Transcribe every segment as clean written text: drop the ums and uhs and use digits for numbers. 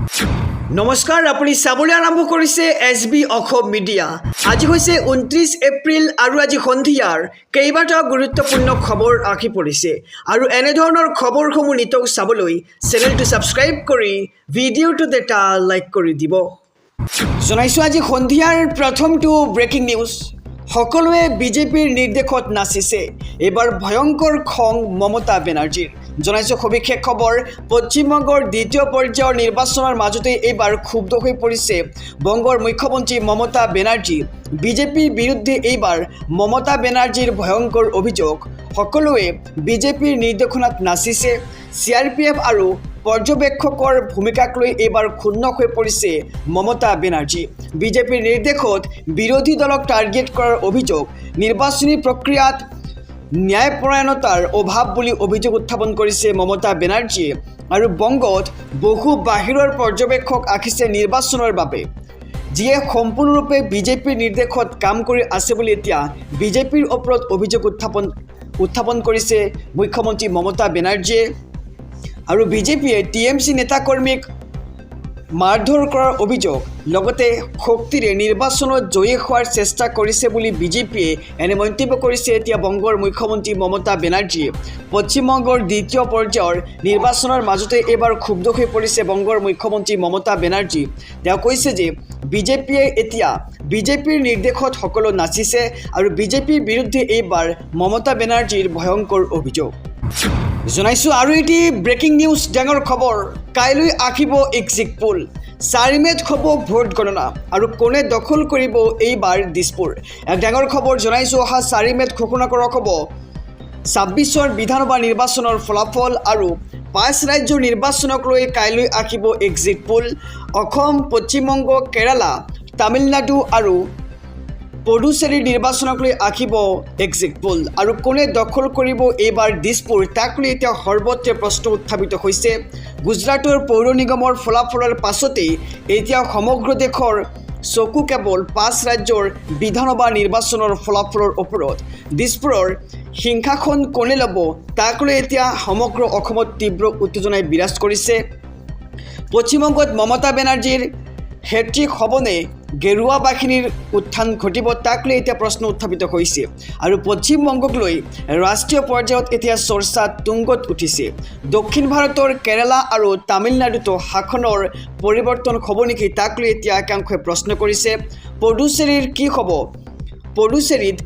নমস্কাৰ, আপুনি চাবলৈ আৰম্ভ কৰিছে SB অসম মিডিয়া। আজি হৈছে 29 এপ্ৰিল আৰু আজি সন্ধিয়াৰ কেইবাটাও গুৰুত্বপূৰ্ণ খবৰ আহি পৰিছে আৰু এনেধৰণৰ খবৰসমূহ নিতৌ চাবলৈ চেনেলটো ছাবস্ক্ৰাইব কৰি ভিডিঅ'টোত এটা লাইক কৰি দিব। জনাইছোঁ আজি সন্ধিয়াৰ প্ৰথমটো ব্ৰেকিং নিউজ। সকলোৱে বিজেপিৰ নিৰ্দেশত নাচিছে, এইবাৰ ভয়ংকৰ খং মমতা বেনাৰ্জীৰ। জনাইছোঁ সবিশেষ খবৰ। পশ্চিমবংগৰ দ্বিতীয় পৰ্যায়ৰ নিৰ্বাচনৰ মাজতে এইবাৰ ক্ষুব্ধ হৈ পৰিছে বংগৰ মুখ্যমন্ত্ৰী মমতা বেনাৰ্জী। বিজেপিৰ বিৰুদ্ধে এইবাৰ মমতা বেনাৰ্জীৰ ভয়ংকৰ অভিযোগ। সকলোৱে বিজেপিৰ নিৰ্দেশনাত নাচিছে। CRPF আৰু পৰ্যবেক্ষকৰ ভূমিকাক লৈ এইবাৰ ক্ষুণ্ণ হৈ পৰিছে মমতা বেনাৰ্জী। বিজেপিৰ নিৰ্দেশত বিৰোধী দলক টাৰ্গেট কৰাৰ অভিযোগ। নিৰ্বাচনী প্ৰক্ৰিয়াত ন্যায়পৰায়ণতাৰ অভাৱ বুলি অভিযোগ উত্থাপন কৰিছে মমতা বেনাৰ্জীয়ে। আৰু বংগত বহু বাহিৰৰ পৰ্যবেক্ষক আহিছে নিৰ্বাচনৰ বাবে, যিয়ে সম্পূৰ্ণৰূপে বিজেপিৰ নিৰ্দেশত কাম কৰি আছে বুলি এতিয়া বিজেপিৰ ওপৰত অভিযোগ উত্থাপন কৰিছে মুখ্যমন্ত্ৰী মমতা বেনাৰ্জীয়ে। আৰু বিজেপিয়ে TMC নেতাকৰ্মীক মাৰধৰ কৰাৰ অভিযোগ, লগতে শক্তিৰে নিৰ্বাচনত জয়ী হোৱাৰ চেষ্টা কৰিছে বুলি বিজেপিয়ে এনে মন্তব্য কৰিছে এতিয়া বংগৰ মুখ্যমন্ত্ৰী মমতা বেনাৰ্জীয়ে। পশ্চিমবংগৰ দ্বিতীয় পৰ্যায়ৰ নিৰ্বাচনৰ মাজতে এইবাৰ ক্ষুব্ধ হৈ পৰিছে বংগৰ মুখ্যমন্ত্ৰী মমতা বেনাৰ্জী। তেওঁ কৈছে যে বিজেপিয়ে এতিয়া বিজেপিৰ নিৰ্দেশত সকলো নাচিছে আৰু বিজেপিৰ বিৰুদ্ধে এইবাৰ মমতা বেনাৰ্জীৰ ভয়ংকৰ অভিযোগ। জনাইছোঁ আৰু এটি ব্ৰেকিং নিউজ, ডাঙৰ খবৰ। কাইলৈ আহিব এক্সিট পোল, 4 মে'ত হ'ব ভোট গণনা আৰু কোনে দখল কৰিব এইবাৰ দিছপুৰ। এক ডাঙৰ খবৰ জনাইছোঁ। অহা 4 মে'ত ঘোষণা কৰা হ'ব 26ৰ বিধানসভা নিৰ্বাচনৰ ফলাফল আৰু 5 ৰাজ্যৰ নিৰ্বাচনক লৈ কাইলৈ আহিব এক্সিট পোল। অসম, পশ্চিমবংগ, কেৰালা, তামিলনাডু আৰু পুডুচেৰীৰ নিৰ্বাচনক লৈ আহিব এক্সিট পোল আৰু কোনে দখল কৰিব এইবাৰ দিছপুৰ, তাক লৈ এতিয়া সৰ্বত্ৰে প্ৰশ্ন উত্থাপিত হৈছে। গুজৰাটৰ পৌৰ নিগমৰ ফলাফলৰ পাছতেই এতিয়া সমগ্ৰ দেশৰ চকু কেৱল 5 ৰাজ্যৰ বিধানসভা নিৰ্বাচনৰ ফলাফলৰ ওপৰত। দিছপুৰৰ সিংহাসন কোনে ল'ব তাক লৈ এতিয়া সমগ্ৰ অসমত তীব্ৰ উত্তেজনাই বিৰাজ কৰিছে। পশ্চিমবংগত মমতা বেনাৰ্জীৰ হেট্ৰিক হ'বনে, গেৰুৱা বাহিনীৰ উত্থান ঘটিব, তাক লৈ এতিয়া প্ৰশ্ন উত্থাপিত হৈছে। আৰু পশ্চিমবংগক লৈ ৰাষ্ট্ৰীয় পৰ্যায়ত এতিয়া চৰ্চা তুংগত উঠিছে। দক্ষিণ ভাৰতৰ কেৰালা আৰু তামিলনাডুতো শাসনৰ পৰিৱৰ্তন হ'ব নেকি, তাক লৈ এতিয়া একাংশই প্ৰশ্ন কৰিছে। পুডুচেৰীত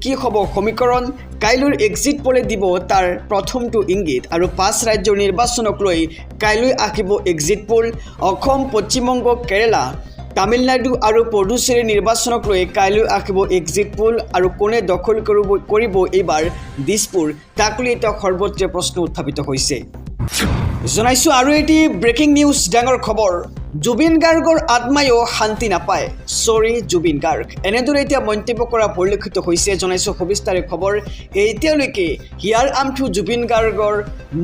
কি হ'ব সমীকৰণ, কাইলৈৰ এক্সিট পোলে দিব তাৰ প্ৰথমটো ইংগিত। আৰু 5 ৰাজ্যৰ নিৰ্বাচনক লৈ কাইলৈ আহিব এক্সিট পোল। অসম, পশ্চিমবংগ, কেৰালা, তামিলনাডু আৰু পুডুচেৰীৰ নিৰ্বাচনক লৈ কাইলৈ আহিব এক্সিট পোল আৰু কোনে দখল কৰিব এইবাৰ দিছপুৰ, তাক লৈ এতিয়া সৰ্বত্ৰে প্ৰশ্ন উত্থাপিত হৈছে। জনাইছোঁ আৰু এটি ব্ৰেকিং নিউজ, ডাঙৰ খবৰ। জুবিন গাৰ্গৰ আত্মায়ো শান্তি নাপায়, চৰি জুবিন গাৰ্গ, এনেদৰে এতিয়া মন্তব্য কৰা পৰিলক্ষিত হৈছে। জনাইছোঁ সবিস্তাৰে খবৰ। এতিয়ালৈকে হিয়াৰ আমঠু জুবিন গাৰ্গৰ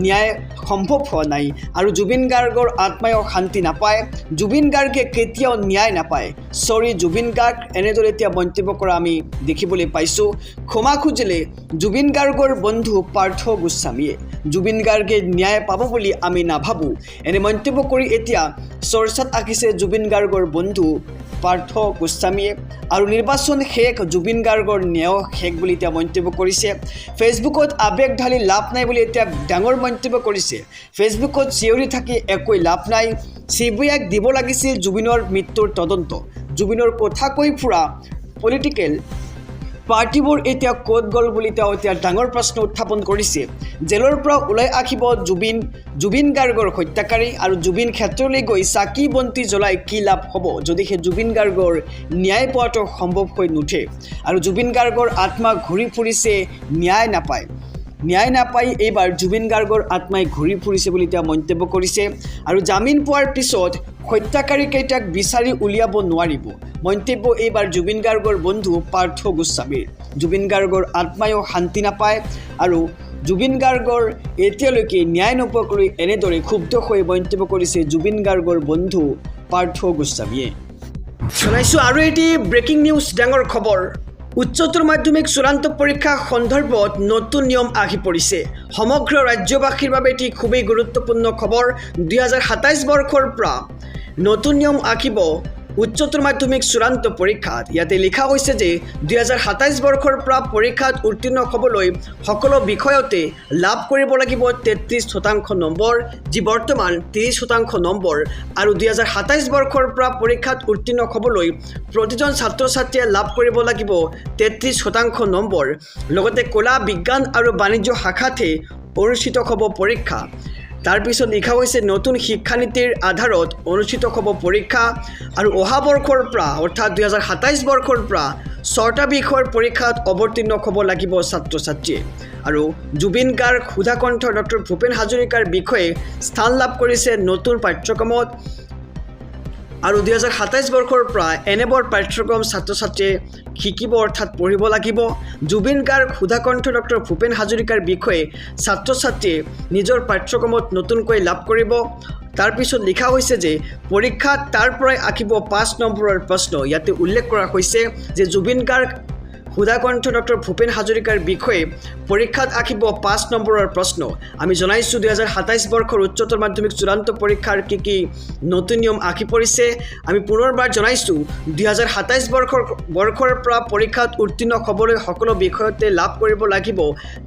ন্যায় সম্ভৱ হোৱা নাই আৰু জুবিন গাৰ্গৰ আত্মায়ো শান্তি নাপায়। জুবিন গাৰ্গে কেতিয়াও ন্যায় নাপায়, চৰি জুবিন গাৰ্গ, এনেদৰে এতিয়া মন্তব্য কৰা আমি দেখিবলৈ পাইছোঁ। ক্ষমা খুজিলে জুবিন গাৰ্গৰ বন্ধু পাৰ্থ গোস্বামীয়ে, জুবিন গাৰ্গে ন্যায় পাব বুলি আমি নাভাবোঁ, এনে মন্তব্য কৰি এতিয়া চৰ্চাত আহিছে জুবিন গাৰ্গৰ বন্ধু পাৰ্থ গোস্বামীয়ে। আৰু নিৰ্বাচন শেষ, জুবিন গাৰ্গৰ ন্যায় শেষ বুলি এতিয়া মন্তব্য কৰিছে। ফেচবুকত আৱেগ ঢালি লাভ নাই বুলি এতিয়া ডাঙৰ মন্তব্য কৰিছে। ফেচবুকত চিঞৰি থাকি একোৱে লাভ নাই, CBIক দিব লাগিছিল জুবিনৰ মৃত্যুৰ তদন্ত। জুবিনৰ কথা কৈ ফুৰা পলিটিকেল পাৰ্টিবোৰ এতিয়া ক'ত গ'ল বুলি তেওঁ এতিয়া ডাঙৰ প্ৰশ্ন উত্থাপন কৰিছে। জেলৰ পৰা ওলাই আহিব জুবিন গাৰ্গৰ হত্যাকাৰী আৰু জুবিন ক্ষেত্ৰলৈ গৈ চাকি বন্তি জ্বলাই কি লাভ হ'ব যদিহে জুবিন গাৰ্গৰ ন্যায় পোৱাটো সম্ভৱ হৈ নুঠে। আৰু জুবিন গাৰ্গৰ আত্মা ঘূৰি ফুৰিছে, ন্যায় নাপায় এইবাৰ জুবিন গাৰ্গৰ আত্মাই ঘূৰি ফুৰিছে বুলি তেওঁ মন্তব্য কৰিছে। আৰু জামিন পোৱাৰ পিছত হত্যাকাৰীকেইটাক বিচাৰি উলিয়াব নোৱাৰিব, মন্তব্য এইবাৰ জুবিন গাৰ্গৰ বন্ধু পাৰ্থ গোস্বামীৰ। জুবিন গাৰ্গৰ আত্মায়ো শান্তি নাপায় আৰু জুবিন গাৰ্গৰ এতিয়ালৈকে ন্যায় নোপোৱাক লৈ এনেদৰে ক্ষুব্ধ হৈ মন্তব্য কৰিছে জুবিন গাৰ্গৰ বন্ধু পাৰ্থ গোস্বামীয়ে। জনাইছোঁ আৰু এটি ব্ৰেকিং নিউজ, ডাঙৰ খবৰ। উচ্চতৰ মাধ্যমিক চূড়ান্ত পৰীক্ষা সন্দৰ্ভত নতুন নিয়ম আহি পৰিছে। সমগ্ৰ ৰাজ্যবাসীৰ বাবে এটি খুবেই গুৰুত্বপূৰ্ণ খবৰ। 2027 বৰ্ষৰ পৰা নতুন নিয়ম আঁকিব উচ্চতৰ মাধ্যমিক চূড়ান্ত পৰীক্ষাত। ইয়াতে লিখা হৈছে যে 2027 বৰ্ষৰ পৰা পৰীক্ষাত উত্তীৰ্ণ হ'বলৈ সকলো বিষয়তে লাভ কৰিব লাগিব 33% নম্বৰ, যি বৰ্তমান 30% নম্বৰ। আৰু 2027 বৰ্ষৰ পৰা পৰীক্ষাত উত্তীৰ্ণ হ'বলৈ প্ৰতিজন ছাত্ৰ ছাত্ৰীয়ে লাভ কৰিব লাগিব 33% নম্বৰ। লগতে কলা, বিজ্ঞান আৰু বাণিজ্য শাখাতে অনুষ্ঠিত হ'ব পৰীক্ষা। তাৰপিছত লিখা হৈছে নতুন শিক্ষানীতিৰ আধাৰত অনুষ্ঠিত হ'ব পৰীক্ষা। আৰু অহা বৰ্ষৰ পৰা অৰ্থাৎ 2027 বৰ্ষৰ পৰা 6টা বিষয়ৰ পৰীক্ষাত অৱতীৰ্ণ হ'ব লাগিব ছাত্ৰ ছাত্ৰীয়ে। আৰু জুবিন গাৰ্গ, সুধাকণ্ঠ, ডক্টৰ ভূপেন হাজৰিকাৰ বিষয়ে স্থান লাভ কৰিছে নতুন পাঠ্যক্ৰমত। আৰু 2027 বৰ্ষৰ পৰা এনেবোৰ পাঠ্যক্ৰম ছাত্ৰ ছাত্ৰীয়ে শিকিব অৰ্থাৎ পঢ়িব লাগিব। জুবিন গাৰ্গ, সুধাকণ্ঠ, ডক্টৰ ভূপেন হাজৰিকাৰ বিষয়ে ছাত্ৰ ছাত্ৰীয়ে নিজৰ পাঠ্যক্ৰমত নতুনকৈ লাভ কৰিব। তাৰপিছত লিখা হৈছে যে পৰীক্ষাত তাৰ পৰাই আঁকিব 5 নম্বৰৰ প্ৰশ্ন। ইয়াতে উল্লেখ কৰা হৈছে যে জুবিন গাৰ্গ, সুধাকণ্ঠ, ডক্টৰ ভূপেন হাজৰিকাৰ বিষয়ে পৰীক্ষাত আঁকিব 5 নম্বৰৰ প্ৰশ্ন। আমি জনাইছোঁ 2027 বৰ্ষৰ উচ্চতৰ মাধ্যমিক চূড়ান্ত পৰীক্ষাৰ কি নতুন নিয়ম আঁকি পৰিছে। আমি পুনৰবাৰ জনাইছোঁ 2027 বৰ্ষৰ পৰা পৰীক্ষাত উত্তীৰ্ণ হ'বলৈ সকলো বিষয়তে লাভ কৰিব লাগিব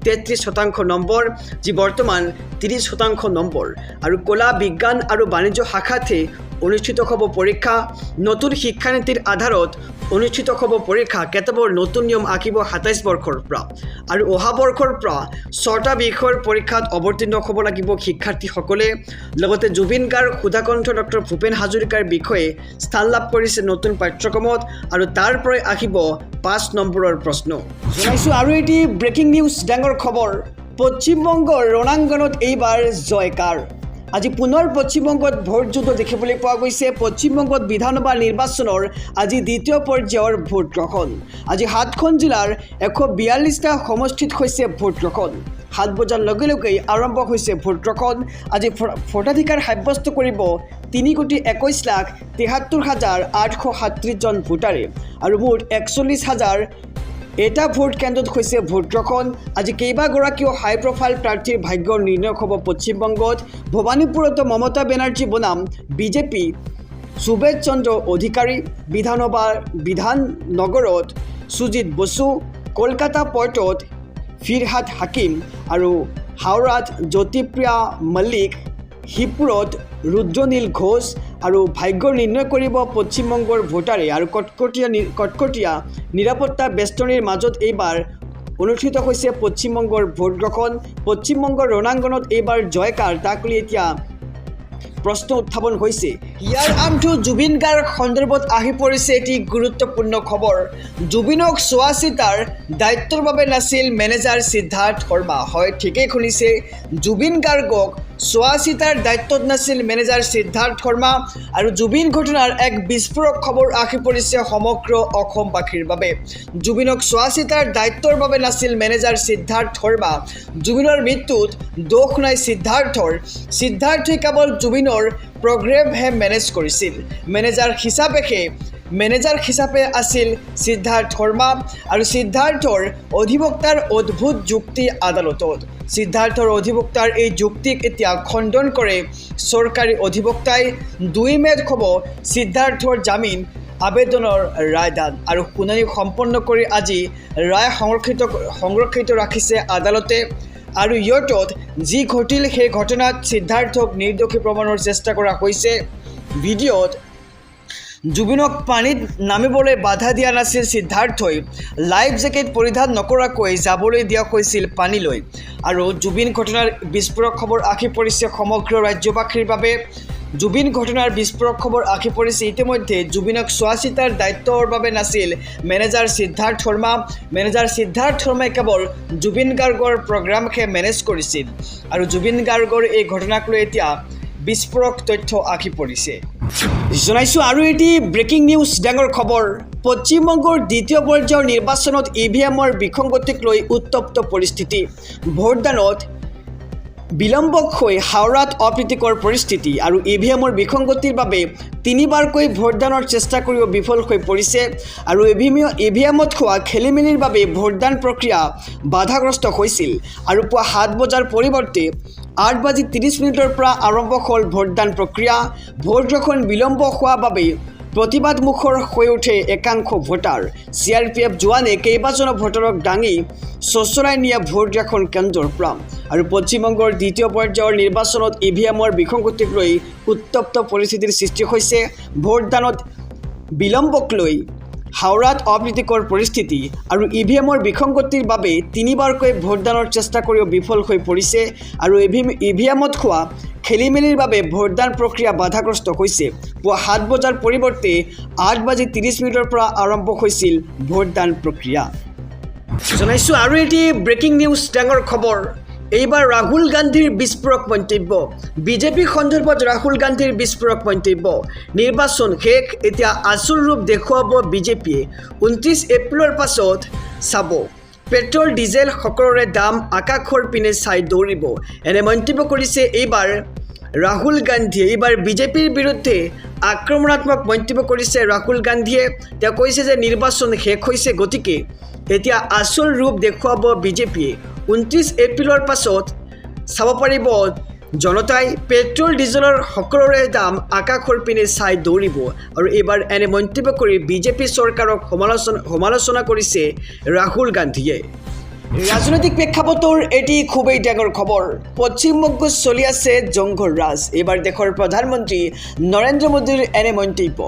33% নম্বৰ, যি বৰ্তমান 30% নম্বৰ। আৰু কলা, বিজ্ঞান আৰু বাণিজ্য শাখাতে অনুষ্ঠিত হ'ব পৰীক্ষা। নতুন শিক্ষানীতিৰ আধাৰত অনুষ্ঠিত হ'ব পৰীক্ষা। কেতবোৰ নতুন নিয়ম আঁকিব 27 বৰ্ষৰ পৰা। আৰু অহা বৰ্ষৰ পৰা 6টা বিষয়ৰ পৰীক্ষাত অৱতীৰ্ণ হ'ব লাগিব শিক্ষাৰ্থীসকলে। লগতে জুবিন গাৰ্গ, সুধাকণ্ঠ, ডক্টৰ ভূপেন হাজৰিকাৰ বিষয়ে স্থান লাভ কৰিছে নতুন পাঠ্যক্ৰমত। আৰু তাৰ পৰাই আঁকিব 5 নম্বৰৰ প্ৰশ্ন। জনাইছোঁ আৰু এটি ব্ৰেকিং নিউজ, ডাঙৰ খবৰ। পশ্চিমবংগৰ ৰণাংগনত এইবাৰ জয়কাৰ। আজি পুনৰ পশ্চিমবংগত ভোট যুদ্ধ দেখিবলৈ পোৱা গৈছে। পশ্চিমবংগত বিধানসভা নিৰ্বাচনৰ আজি দ্বিতীয় পৰ্যায়ৰ ভোট গ্ৰহণ। আজি 7খন জিলাৰ 142টা সমষ্টিত হৈছে ভোট গ্ৰহণ। 7 বজাৰ লগে লগেই আৰম্ভ হৈছে ভোট গ্ৰহণ। আজি ভোটাধিকাৰ সাব্যস্ত কৰিব 3,21,73,837 জন ভোটাৰে। আৰু মুঠ 41,000 এটা ভোট কেন্দ্ৰত হৈছে ভোট গ্ৰহণ। আজি কেইবাগৰাকীও হাই প্ৰফাইল প্ৰাৰ্থীৰ ভাগ্য নিৰ্ণয় হ'ব পশ্চিমবংগত। ভৱানীপুৰতো মমতা বেনাৰ্জী বনাম বিজেপি সুবেশ চন্দ্ৰ অধিকাৰী, বিধাননগৰত সুজিত বসু, কলকাতা পৰ্টত ফিৰহাদ হাকিম আৰু হাওৰাত জ্যোতিপ্ৰিয়া মল্লিক, শিৱপুৰত ৰুদ্ৰনীল ঘোষ। আৰু ভাগ্য নিৰ্ণয় কৰিব পশ্চিমবংগৰ ভোটাৰে। আৰু কটকটীয়া নিৰাপত্তা বেষ্টনীৰ মাজত এইবাৰ অনুষ্ঠিত হৈছে পশ্চিমবংগৰ ভোট গ্ৰহণ। পশ্চিমবংগৰ ৰণাংগনত এইবাৰ জয়কাৰ, তাক লৈ এতিয়া প্ৰশ্ন উত্থাপন হৈছে। ইয়াৰ আমঠু জুবিন গাৰ্গ সন্দৰ্ভত আহি পৰিছে এটি গুৰুত্বপূৰ্ণ খবৰ। জুবিনক চোৱা চিতাৰ দায়িত্বৰ বাবে নাছিল মেনেজাৰ সিদ্ধাৰ্থ শৰ্মা। হয়, ঠিকেই শুনিছে, জুবিন গাৰ্গক চোৱা চিতাৰ দায়িত্বত নাছিল মেনেজাৰ সিদ্ধাৰ্থ শৰ্মা। আৰু জুবিন ঘটনাৰ এক বিস্ফোৰক খবৰ আহি পৰিছে সমগ্ৰ অসমবাসীৰ বাবে। জুবিনক চোৱা চিতাৰ দায়িত্বৰ বাবে নাছিল মেনেজাৰ সিদ্ধাৰ্থ শৰ্মা। জুবিনৰ মৃত্যুত দোষ নাই সিদ্ধাৰ্থৰ। সিদ্ধাৰ্থই কেৱল জুবিনৰ প্ৰগ্ৰেমহে মেনেজ কৰিছিল। মেনেজাৰ হিচাপে আছিল সিদ্ধাৰ্থ শৰ্মা। আৰু সিদ্ধাৰ্থৰ অধিবক্তাৰ অদ্ভুত যুক্তি আদালতত। সিদ্ধাৰ্থৰ অধিবক্তাৰ এই যুক্তিক এতিয়া খণ্ডন কৰে চৰকাৰী অধিবক্তাই। 2 মে'ত হ'ব সিদ্ধাৰ্থৰ জামিন আবেদনৰ ৰায়দান। আৰু শুনানি সম্পন্ন কৰি আজি ৰায় সংৰক্ষিত ৰাখিছে আদালতে। আৰু ইয়টত যি ঘটিল সেই ঘটনাত সিদ্ধাৰ্থক নিৰ্দোষী প্ৰমাণৰ চেষ্টা কৰা হৈছে। ভিডিঅ'ত জুবিনক পানীত নামিবলৈ বাধা দিয়া নাছিল সিদ্ধাৰ্থই। লাইফ জেকেট পৰিধান নকৰাকৈ যাবলৈ দিয়া হৈছিল পানীলৈ। আৰু জুবিন ঘটনাৰ বিস্ফোৰক খবৰ আহি পৰিছে সমগ্ৰ ৰাজ্যবাসীৰ বাবে। জুবিন ঘটনাৰ বিস্ফোৰক খবৰ আহি পৰিছে ইতিমধ্যে। জুবিনক চোৱা চিতাৰ দায়িত্বৰ বাবে নাছিল মেনেজাৰ সিদ্ধাৰ্থ শৰ্মা। মেনেজাৰ সিদ্ধাৰ্থ শৰ্মাই কেৱল জুবিন গাৰ্গৰ প্ৰগ্ৰামহে মেনেজ কৰিছিল। আৰু জুবিন গাৰ্গৰ এই ঘটনাক লৈ এতিয়া বিস্ফোৰক তথ্য আহি পৰিছে। জনাইছোঁ আৰু এটি ব্ৰেকিং নিউজ, ডাঙৰ খবৰ। পশ্চিমবংগৰ দ্বিতীয় পৰ্যায়ৰ নিৰ্বাচনত EVMৰ বিসংগতিক লৈ উত্তপ্ত পৰিস্থিতি। ভোটদানত বিলম্বক হৈ হাওৰাত অপ্ৰীতিকৰ পৰিস্থিতি। আৰু EVMৰ বিসংগতিৰ বাবে 3বাৰকৈ ভোটদানৰ চেষ্টা কৰিও বিফল হৈ পৰিছে। আৰু EVMত হোৱা খেলিমেলিৰ বাবে ভোটদান প্ৰক্ৰিয়া বাধাগ্ৰস্ত হৈছিল। আৰু পুৱা 7 বজাৰ পৰিৱৰ্তে 8:30 পৰা আৰম্ভ হ'ল ভোটদান প্ৰক্ৰিয়া। ভোট গ্ৰহণ বিলম্ব হোৱাৰ বাবে প্ৰতিবাদমুখৰ হৈ উঠে একাংশ ভোটাৰ। CRPF জোৱানে কেইবাজনো ভোটাৰক দাঙি চচৰাই নিয়া ভোট গ্ৰহণ কেন্দ্ৰৰ পৰা। আৰু পশ্চিমবংগৰ দ্বিতীয় পৰ্যায়ৰ নিৰ্বাচনত EVMৰ বিসংগতিক লৈ উত্তপ্ত পৰিস্থিতিৰ সৃষ্টি হৈছে। ভোটদানত বিলম্বক লৈ হাওৰাত অপ্ৰীতিকৰ পৰিস্থিতি আৰু EVMৰ বিসংগতিৰ বাবে 3বাৰকৈ ভোটদানৰ চেষ্টা কৰিও বিফল হৈ পৰিছে। আৰু EVMত হোৱা খেলিমেলিৰ বাবে ভোটদান প্ৰক্ৰিয়া বাধাগ্ৰস্ত হৈছে। পুৱা 7 বজাৰ পৰিৱৰ্তে 8:30 পৰা আৰম্ভ হৈছিল ভোটদান প্ৰক্ৰিয়া। জনাইছোঁ আৰু এটি ব্ৰেকিং নিউজ ডাঙৰ খবৰ। এইবাৰ ৰাহুল গান্ধীৰ বিস্ফোৰক মন্তব্য। বিজেপি সন্দৰ্ভত ৰাহুল গান্ধীৰ বিস্ফোৰক মন্তব্য। নিৰ্বাচন শেষ, এতিয়া আচল ৰূপ দেখুৱাব বিজেপিয়ে। 29 এপ্ৰিলৰ পাছত চাব, পেট্ৰল ডিজেল সকলোৰে দাম আকাশৰ পিনে চাই দৌৰিব। এনে মন্তব্য কৰিছে এইবাৰ ৰাহুল গান্ধীয়ে। এইবাৰ বিজেপিৰ বিৰুদ্ধে আক্ৰমণাত্মক মন্তব্য কৰিছে ৰাহুল গান্ধীয়ে। তেওঁ কৈছে যে নিৰ্বাচন শেষ হৈছে, গতিকে এতিয়া আচল ৰূপ দেখুৱাব বিজেপিয়ে। 29 এপ্ৰিলৰ পাছত চাব পাৰিব জনতাই, পেট্ৰল ডিজেলৰ সকলোৰে দাম আকাশৰ পিনে চাই দৌৰিব। আৰু এইবাৰ এনে মন্তব্য কৰি বিজেপি চৰকাৰক সমালোচনা কৰিছে ৰাহুল গান্ধীয়ে। ৰাজনৈতিক প্ৰেক্ষাপটৰ এটি খুবেই ডাঙৰ খবৰ। পশ্চিমবংগত চলি আছে জংঘল ৰাজ। এইবাৰ দেশৰ প্ৰধানমন্ত্ৰী নৰেন্দ্ৰ মোদীৰ এনে মন্তব্য।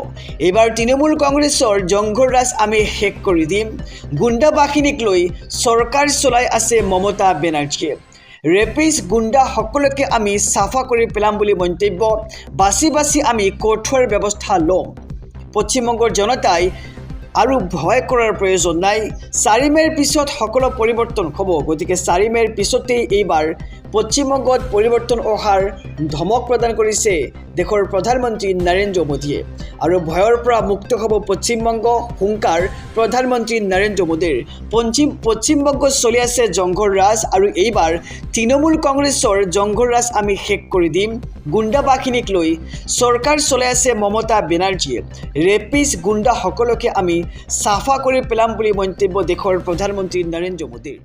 এইবাৰ তৃণমূল কংগ্ৰেছৰ জংঘল ৰাজ আমি শেষ কৰি দিম। গুণ্ডা বাহিনীক লৈ চৰকাৰ চলাই আছে মমতা বেনাৰ্জীয়ে। ৰেপিষ্ট গুণ্ডা সকলোকে আমি চাফা কৰি পেলাম বুলি মন্তব্য। বাছি বাছি আমি কঠোৰ ব্যৱস্থা ল'ম। পশ্চিমবংগৰ জনতাই আৰু ভয় কৰাৰ প্ৰয়োজন নাই। 4 মে'ৰ পিছত সকলো পৰিৱৰ্তন হ'ব, গতিকে 4 মে'ৰ পিছতেই এইবাৰ পশ্চিমবংগত পৰিৱৰ্তন অহাৰ ধমক প্ৰদান কৰিছে দেশৰ প্ৰধানমন্ত্ৰী নৰেন্দ্ৰ মোদীয়ে। আৰু ভয়ৰ পৰা মুক্ত হ'ব পশ্চিমবংগ, হুংকাৰ প্ৰধানমন্ত্ৰী নৰেন্দ্ৰ মোদীৰ। পশ্চিমবংগত চলি আছে জংঘল ৰাজ আৰু এইবাৰ তৃণমূল কংগ্ৰেছৰ জংঘল ৰাজ আমি শেষ কৰি দিম। গুণ্ডা বাহিনীক লৈ চৰকাৰ চলাই আছে মমতা বেনাৰ্জীয়ে। ৰেপিষ্ট গুণ্ডা সকলোকে আমি চাফা কৰি পেলাম বুলি মন্তব্য দেশৰ প্ৰধানমন্ত্ৰী নৰেন্দ্ৰ মোদীৰ।